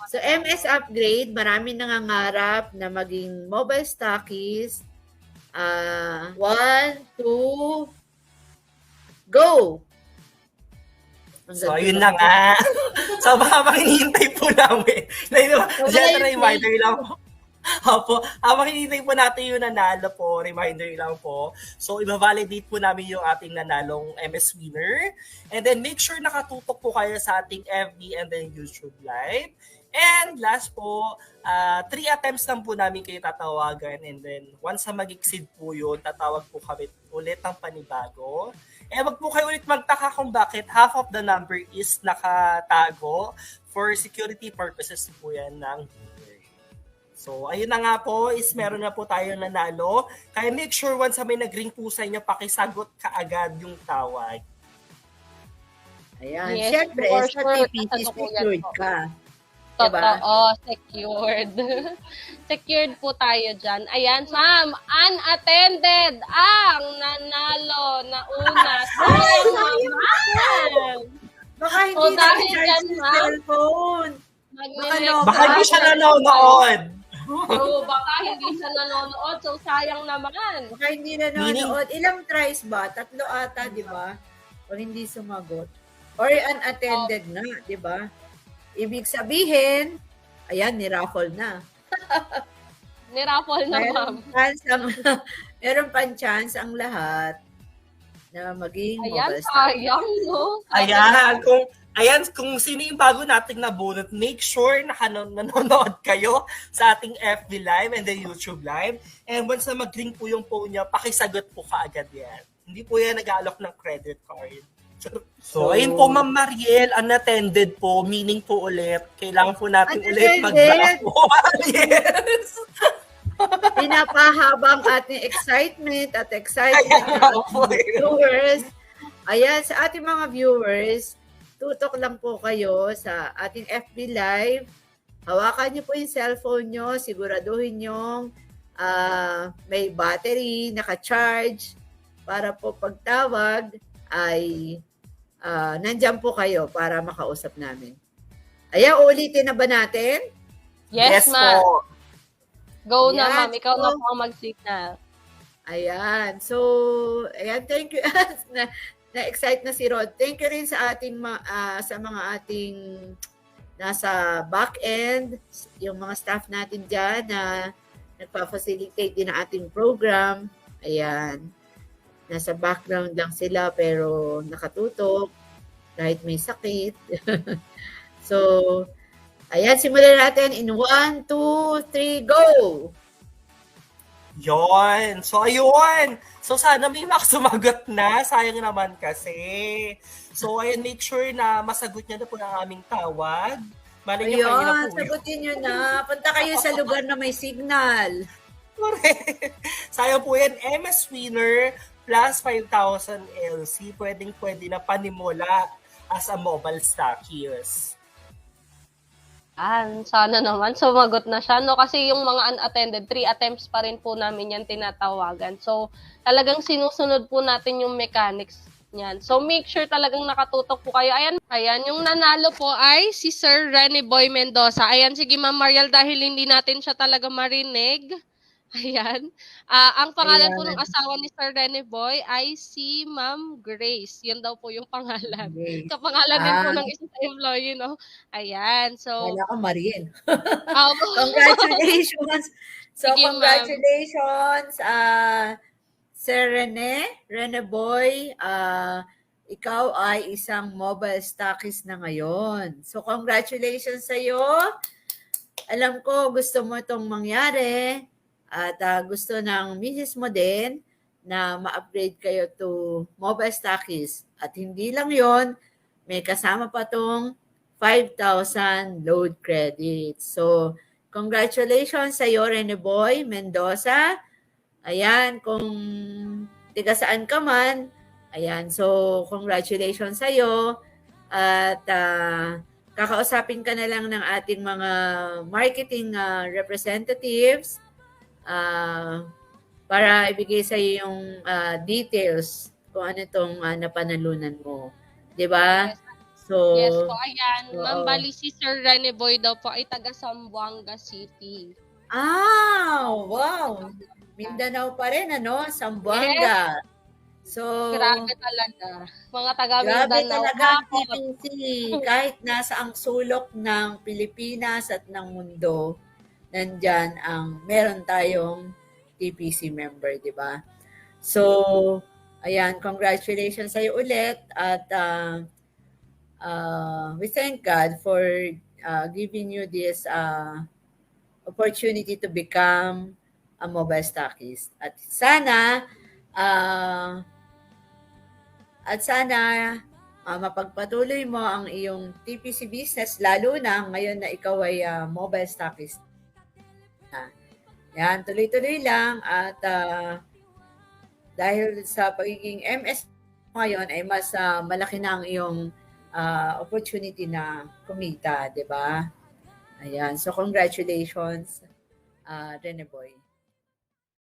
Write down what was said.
So MS upgrade, marami nangangarap na maging mobile stockist. 1, 2, go! So, ayun na nga. So, habang hinihintay po namin, just a reminder lang po. Opo, habang hinihintay po natin yung nanalo po, reminder lang po. So, i-validate po namin yung ating nanalong MS winner. And then, make sure nakatutok po kayo sa ating FB and then YouTube Live. And last po, 3 attempts lang po namin kayo tatawagan. And then, once na mag-exceed po yun, tatawag po kami ulit ng panibago. Wag po kayo ulit magtaka kung bakit half of the number is nakatago. For security purposes po yan ng viewer. So, ayun na nga po, is meron na po tayo nanalo. Kaya make sure once may nag-ring po sa inyo, pakisagot kaagad yung tawag. Ayan. Yes, siyempre, sa TPC secured ka. Totoo, secured. Secured po tayo dyan. Ayan, ma'am, unattended ang nanalo na una. Baka hindi na i-charge yung cellphone. Baka hindi siya nanonood. Baka hindi siya nanonood. So, sayang naman. Baka hindi nanonood. Ilang tries ba? 3 ata, di ba? O hindi sumagot. Or unattended na, di ba? Ibig sabihin, ayan, ni-raffle na. Ni-raffle na, ma'am. Meron pang chance ang lahat na maging mobile stockist. Sayang, no? Kung sino yung bago nating nabunot, make sure na nanonood kayo sa ating FB Live and the YouTube Live. And once na mag-link po yung phone niya, pakisagot po kaagad yan. Hindi po yan nag-aalok ng credit card. So, ayun po, Ma'am Mariel, unattended po, meaning po ulit, kailangan po natin ulit mag-drop po. Yes! Pinapahabang ating excitement at excitement ng viewers. Ayan, sa ating mga viewers, tutok lang po kayo sa ating FB Live. Hawakan niyo po yung cellphone niyo, siguraduhin niyo may battery, naka-charge, para po pagtawag ay nandyan po kayo para makausap namin. Ayan, ulitin na ba natin? Yes, ma'am. Go ayan, na, ma'am. Ikaw na po ang mag-signal. Ayan. So, ayan, thank you. Na-excite na si Rod. Thank you rin sa ating sa mga ating nasa back-end, yung mga staff natin dyan na nagpa-facilitate din ang ating program. Ayan. Nasa background lang sila pero nakatutok kahit may sakit. So, ayan, simulan natin in 1, 2, 3, go! Yon. So, ayun. So, sana may makasumagot na. Sayang naman kasi. So, ayun, make sure na masagot niya na po ang aming tawag. Ayun, sagutin niyo na. Punta kayo sa lugar na may signal. Correct. Sayang po yan. MS winner plus 5,000 LC. Pwede na panimula as a mobile stockist. Sana naman sumagot na siya, no? Kasi yung mga unattended, 3 attempts pa rin po namin yan tinatawagan. So, talagang sinusunod po natin yung mechanics niyan. So, make sure talagang nakatutok po kayo. Ayan, yung nanalo po ay si Sir Rene Boy Mendoza. Ayan, sige Ma'am Mariel, dahil hindi natin siya talaga marinig. Ayan. Ang pangalan po ng asawa ni Sir Rene Boy ay si Ma'am Grace. Yan daw po yung pangalan. Grace. Kapangalan din po ng isang employee, no? Ayan. So, wala akong Mariel. Congratulations. So, sige, congratulations, Sir Rene Boy. Ikaw ay isang mobile stockist na ngayon. So, congratulations sa iyo. Alam ko, gusto mo itong mangyari. At gusto ng misis mo din na ma-upgrade kayo to mobile stockist. At hindi lang yon, may kasama pa tong 5,000 load credits. So, congratulations sa iyo, Rene Boy Mendoza. Ayan, kung tiga saan ka man, ayan, so congratulations sa iyo. At kakausapin ka na lang ng ating mga marketing representatives para ibigay sa iyo yung details kung ano itong napanalunan mo. Di ba? So, Yes po, ayan. Ma'am, oo. bali si Sir Rene Boy daw po ay taga Zamboanga City. Wow! Mindanao pa rin, ano? Yes, Zamboanga. So, grabe talaga. Mga taga grabe Mindanao. talaga ang Hakot. TPC. Kahit nasa ang sulok ng Pilipinas at ng mundo, nandyan ang meron tayong TPC member, di ba? So, ayan, congratulations sa'yo ulit at we thank God for giving you this opportunity to become a mobile stockist. Uh, at sana mapagpatuloy mo ang iyong TPC business lalo na ngayon na ikaw ay mobile stockist. Yan, tuloy-tuloy lang at dahil sa pagiging MS ngayon ay mas malaki na ang iyong opportunity na kumita, di ba? Ayan, so congratulations, Rene Boy.